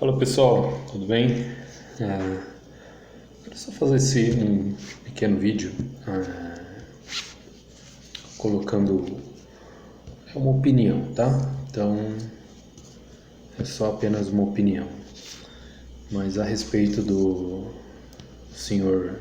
Fala pessoal, tudo bem? Quero só fazer um pequeno vídeo colocando uma opinião, tá? Então é só apenas uma opinião, mas a respeito do senhor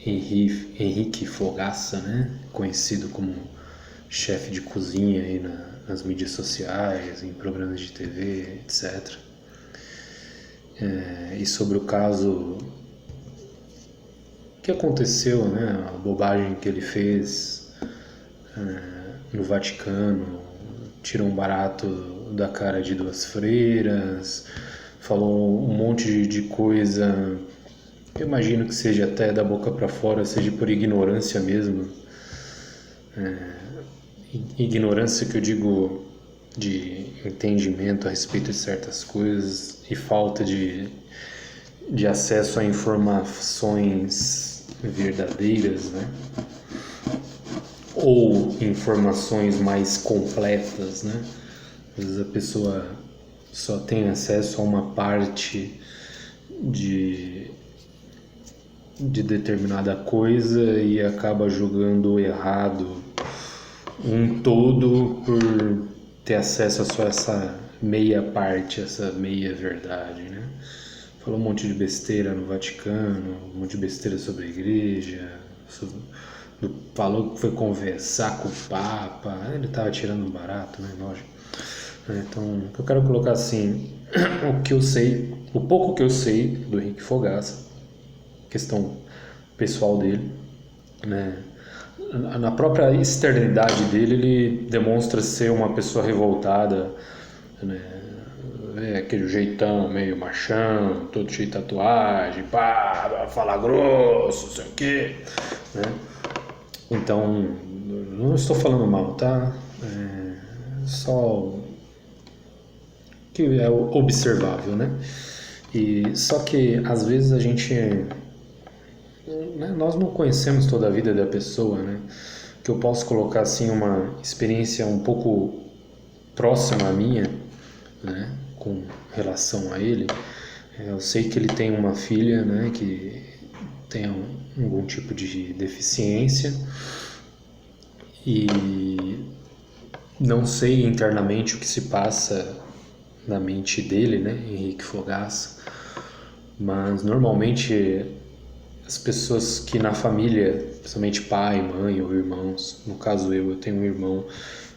Henrique Fogaça, né? Conhecido como chefe de cozinha aí nas mídias sociais, em programas de TV, etc. E sobre o caso que aconteceu, né, a bobagem que ele fez no Vaticano, tirou um barato da cara de duas freiras, falou um monte de coisa, eu imagino que seja até da boca para fora, seja por ignorância mesmo, ignorância que eu digo de entendimento a respeito de certas coisas e falta de acesso a informações verdadeiras, né? Ou informações mais completas, né? Às vezes a pessoa só tem acesso a uma parte de determinada coisa e acaba julgando errado um todo por ter acesso a só essa meia parte, essa meia verdade, né? Falou um monte de besteira no Vaticano, um monte de besteira sobre a igreja, falou que foi conversar com o Papa, ele estava tirando um barato, né? Lógico. Então, eu quero colocar assim, o pouco que eu sei do Henrique Fogaça, questão pessoal dele, né? Na própria externidade dele, ele demonstra ser uma pessoa revoltada, né? Aquele jeitão meio machão, todo cheio de tatuagem, pá, fala grosso, não sei o quê, né? Então, não estou falando mal, tá? Só que é observável, né? E só que às vezes a gente, né, nós não conhecemos toda a vida da pessoa, né? Que eu posso colocar assim uma experiência um pouco próxima à minha, né? Com relação a ele. Eu sei que ele tem uma filha, né? Que tem algum tipo de deficiência e não sei internamente o que se passa na mente dele, né, Henrique Fogaça, mas normalmente as pessoas que na família, principalmente pai, mãe ou irmãos, no caso eu tenho um irmão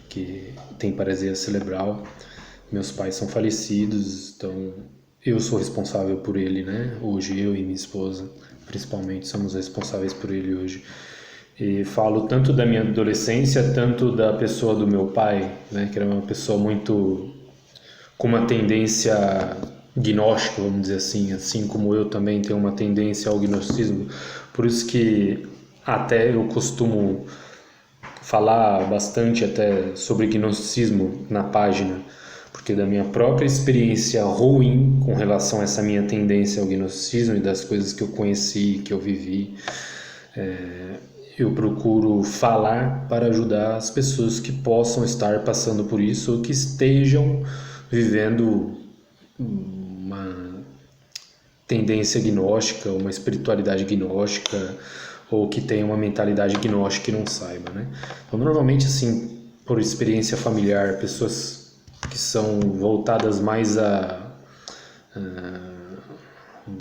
que tem paralisia cerebral, meus pais são falecidos, então eu sou responsável por ele, né, hoje eu e minha esposa principalmente somos responsáveis por ele hoje. E falo tanto da minha adolescência, tanto da pessoa do meu pai, né, que era uma pessoa muito com uma tendência gnóstica, vamos dizer assim como eu também tenho uma tendência ao gnosticismo. Por isso que até eu costumo falar bastante até sobre gnosticismo na página, porque da minha própria experiência ruim com relação a essa minha tendência ao gnosticismo e das coisas que eu conheci, que eu vivi, eu procuro falar para ajudar as pessoas que possam estar passando por isso ou que estejam vivendo uma tendência gnóstica, uma espiritualidade gnóstica ou que tenha uma mentalidade gnóstica e não saiba, né? Então, normalmente, assim, por experiência familiar, pessoas que são voltadas mais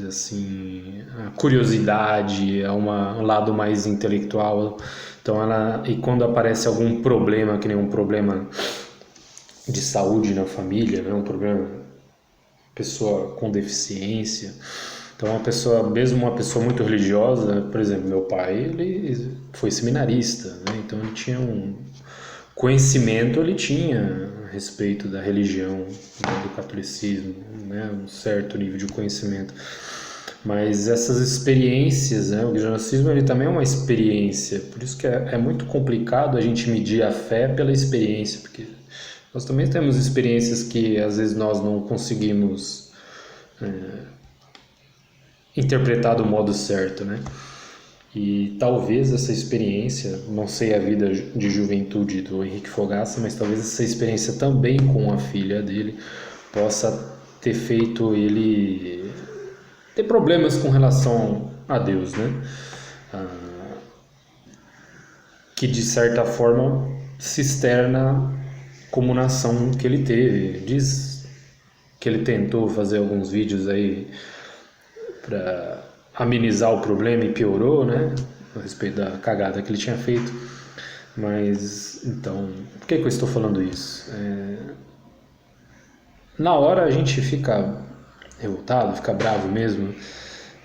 assim, a curiosidade, a um lado mais intelectual. Então, e quando aparece algum problema, que nem um problema de saúde na família, né, um problema, pessoa com deficiência, então mesmo uma pessoa muito religiosa, por exemplo, meu pai, ele foi seminarista, né, então ele tinha um conhecimento, ele tinha a respeito da religião, né, do catolicismo, né, um certo nível de conhecimento. Mas essas experiências, né, o gnosticismo ele também é uma experiência, por isso que é muito complicado a gente medir a fé pela experiência, porque nós também temos experiências que às vezes nós não conseguimos interpretar do modo certo, né? E talvez essa experiência, não sei a vida de juventude do Henrique Fogaça, mas talvez essa experiência também com a filha dele possa ter feito ele ter problemas com relação a Deus, né? Que de certa forma se externa como nação que ele teve. Diz que ele tentou fazer alguns vídeos aí para amenizar o problema e piorou, né? A respeito da cagada que ele tinha feito. Mas, então, por que eu estou falando isso? Na hora a gente fica revoltado, fica bravo mesmo.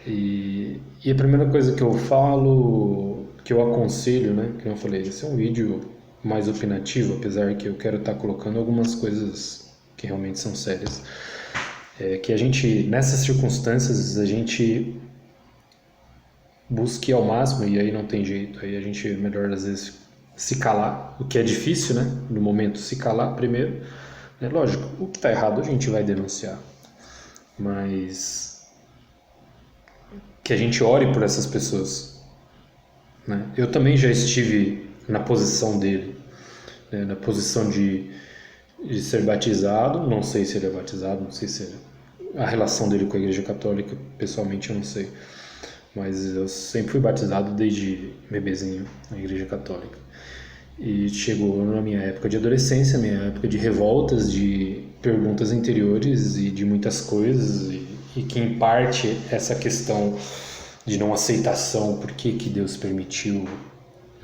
E a primeira coisa que eu falo, que eu aconselho, né? Que eu falei, esse é um vídeo mais opinativo, apesar que eu quero estar colocando algumas coisas que realmente são sérias. Que a gente, nessas circunstâncias, a gente busque ao máximo, e aí não tem jeito, aí a gente melhor às vezes se calar, o que é difícil, né? No momento, se calar primeiro. É lógico, o que está errado a gente vai denunciar, mas que a gente ore por essas pessoas, né? Eu também já estive na posição dele, né? Na posição de ser batizado, não sei se ele é batizado, não sei se a relação dele com a Igreja Católica, pessoalmente eu não sei, mas eu sempre fui batizado desde bebezinho na Igreja Católica. E chegou na minha época de adolescência, minha época de revoltas, de perguntas interiores e de muitas coisas, e que em parte essa questão de não aceitação, por que Deus permitiu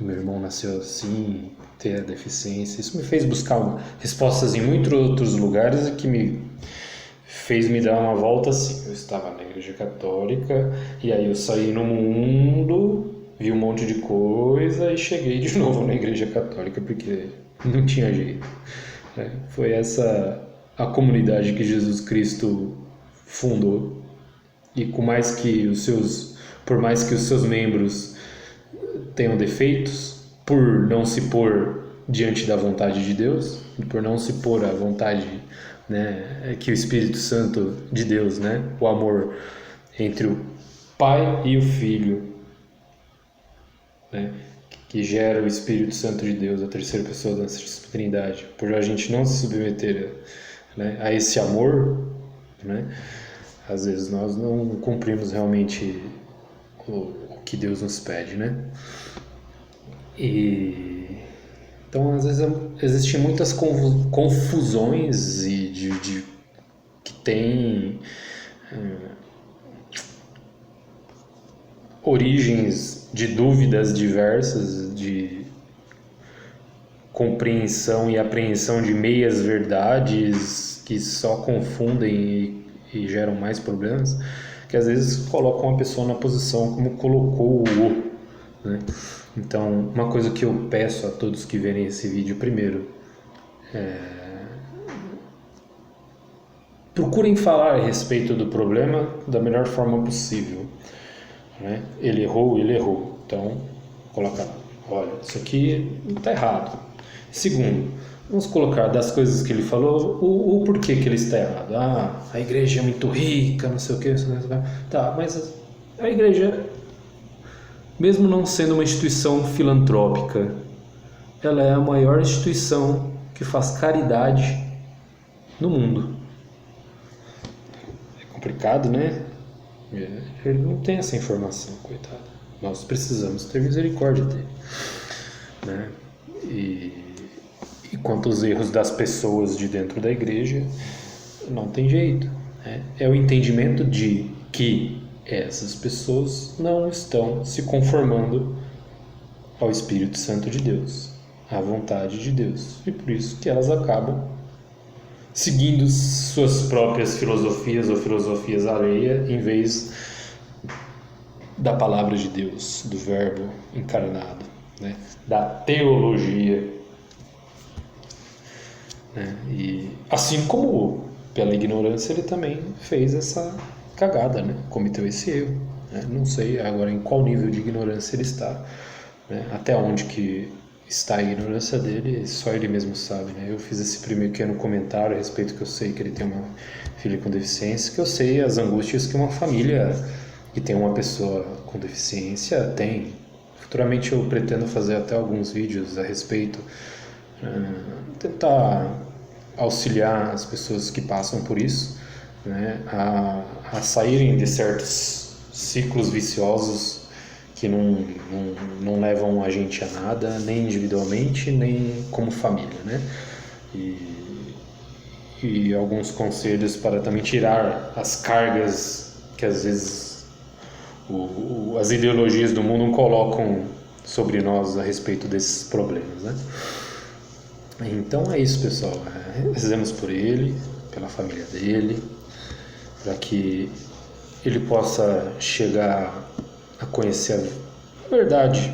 o meu irmão nasceu assim, ter a deficiência, isso me fez buscar respostas em muitos outros lugares e que me fez me dar uma volta assim. Eu estava na Igreja Católica e aí eu saí no mundo, vi um monte de coisa e cheguei de novo na Igreja Católica porque não tinha jeito. Foi essa a comunidade que Jesus Cristo fundou, e por mais que os seus membros tenham defeitos, por não se pôr diante da vontade de Deus, por não se pôr à vontade, né, que o Espírito Santo de Deus, né, o amor entre o Pai e o Filho, né, que gera o Espírito Santo de Deus, a terceira pessoa da Trindade, por a gente não se submeter, né, a esse amor, né, às vezes nós não cumprimos realmente o que Deus nos pede, né? Então, às vezes existem muitas confusões e que tem origens de dúvidas diversas, de compreensão e apreensão de meias verdades que só confundem e geram mais problemas, que às vezes colocam a pessoa na posição como colocou o, né? Então, uma coisa que eu peço a todos que verem esse vídeo primeiro, procurem falar a respeito do problema da melhor forma possível, né? Ele errou, então coloca lá, olha, isso aqui está errado. Segundo, vamos colocar das coisas que ele falou, o porquê que ele está errado. A igreja é muito rica, não sei o que, tá, mas a igreja, mesmo não sendo uma instituição filantrópica, ela é a maior instituição que faz caridade no mundo. É complicado, né? Ele não tem essa informação, coitado. Nós precisamos ter misericórdia dele, né? E quanto aos erros das pessoas de dentro da igreja, não tem jeito, né? É o entendimento de que essas pessoas não estão se conformando ao Espírito Santo de Deus, à vontade de Deus, e por isso que elas acabam seguindo suas próprias filosofias ou filosofias alheias em vez da palavra de Deus, do Verbo encarnado, né? Da teologia, né? E assim como pela ignorância ele também fez essa cagada, né? Cometeu esse erro, né? Não sei agora em qual nível de ignorância ele está, né? Até onde que está a ignorância dele, só ele mesmo sabe, né? Eu fiz esse primeiro pequeno comentário a respeito que eu sei que ele tem uma filha com deficiência, que eu sei as angústias que uma família que tem uma pessoa com deficiência tem. Futuramente eu pretendo fazer até alguns vídeos a respeito, tentar auxiliar as pessoas que passam por isso, né, a saírem de certos ciclos viciosos que não levam a gente a nada, nem individualmente, nem como família, né? E alguns conselhos para também tirar as cargas que às vezes as ideologias do mundo colocam sobre nós a respeito desses problemas, né? Então é isso, pessoal. Rezemos por ele, pela família dele, para que ele possa chegar a conhecer a verdade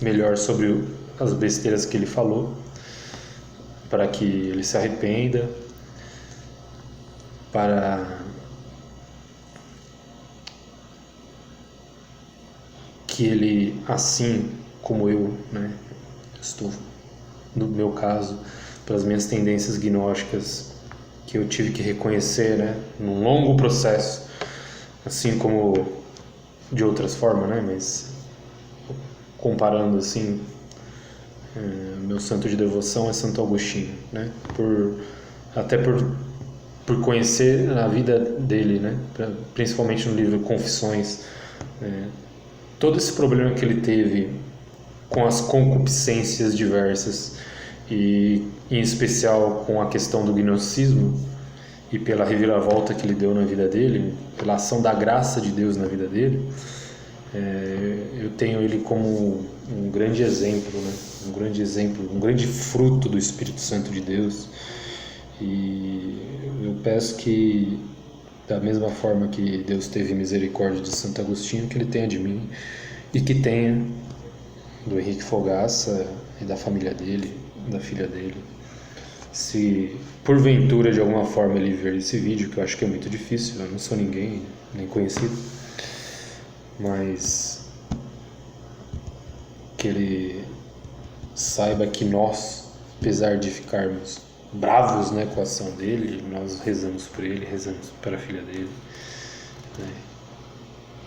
melhor sobre as besteiras que ele falou, para que ele se arrependa, para que ele, assim como eu, né, estou, no meu caso, pelas minhas tendências gnósticas que eu tive que reconhecer, né, num longo processo, assim como de outras formas, né, mas comparando assim, meu santo de devoção é Santo Agostinho, né, até por conhecer a vida dele, né, principalmente no livro Confissões, né, todo esse problema que ele teve com as concupiscências diversas e em especial com a questão do gnosticismo e pela reviravolta que ele deu na vida dele, pela ação da graça de Deus na vida dele, eu tenho ele como um grande exemplo, né? Um grande fruto do Espírito Santo de Deus. E eu peço que, da mesma forma que Deus teve misericórdia de Santo Agostinho, que ele tenha de mim e que tenha do Henrique Fogaça e da família dele, da filha dele. Se porventura de alguma forma ele ver esse vídeo, que eu acho que é muito difícil, eu não sou ninguém, nem conhecido, mas que ele saiba que nós, apesar de ficarmos bravos, né, com a ação dele, nós rezamos por ele, rezamos para a filha dele, né,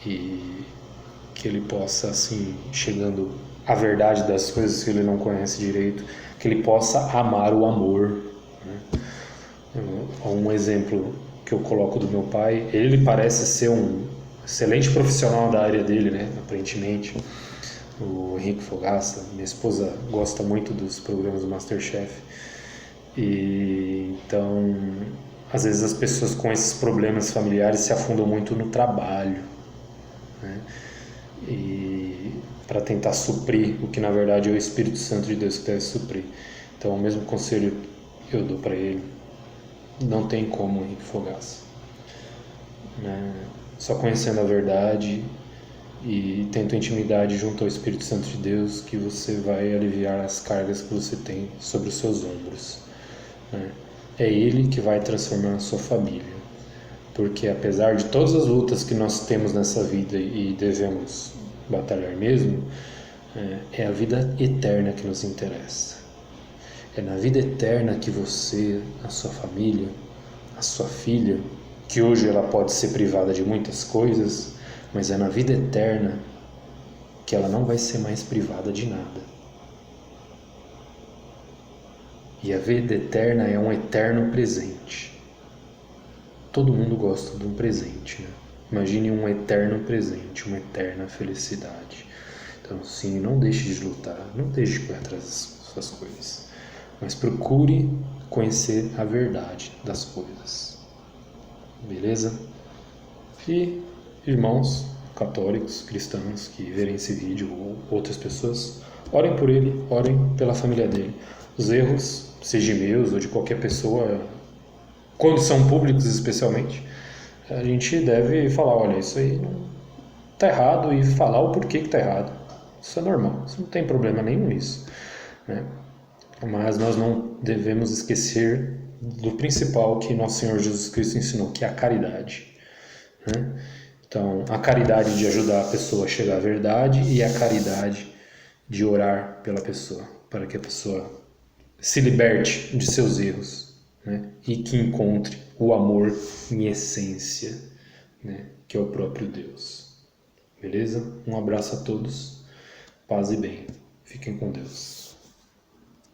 e que ele possa, assim, chegando à verdade das coisas que ele não conhece direito, que ele possa amar o amor, né? Um exemplo que eu coloco do meu pai, ele parece ser um excelente profissional da área dele, né, aparentemente, o Henrique Fogaça. Minha esposa gosta muito dos programas do MasterChef, e então às vezes as pessoas com esses problemas familiares se afundam muito no trabalho, né? E para tentar suprir o que na verdade é o Espírito Santo de Deus que deve suprir. Então o mesmo conselho que eu dou para ele, não tem como, Henrique Fogaça, né? Só conhecendo a verdade e tendo intimidade junto ao Espírito Santo de Deus que você vai aliviar as cargas que você tem sobre os seus ombros, né? É Ele que vai transformar a sua família, porque apesar de todas as lutas que nós temos nessa vida e devemos batalhar mesmo, é a vida eterna que nos interessa. É na vida eterna que você, a sua família, a sua filha, que hoje ela pode ser privada de muitas coisas, mas é na vida eterna que ela não vai ser mais privada de nada. E a vida eterna é um eterno presente. Todo mundo gosta de um presente, né? Imagine um eterno presente, uma eterna felicidade. Então, sim, não deixe de lutar, não deixe de correr atrás das suas coisas, mas procure conhecer a verdade das coisas. Beleza? E irmãos católicos, cristãos que verem esse vídeo ou outras pessoas, orem por ele, orem pela família dele. Os erros, seja meus ou de qualquer pessoa, quando são públicos especialmente, a gente deve falar, olha, isso aí não tá errado, e falar o porquê que tá errado. Isso é normal, isso não tem problema nenhum nisso, né? Mas nós não devemos esquecer do principal que nosso Senhor Jesus Cristo ensinou, que é a caridade, né? Então, a caridade de ajudar a pessoa a chegar à verdade e a caridade de orar pela pessoa, para que a pessoa se liberte de seus erros, né? E que encontre o amor em essência, né? Que é o próprio Deus. Beleza? Um abraço a todos, paz e bem. Fiquem com Deus.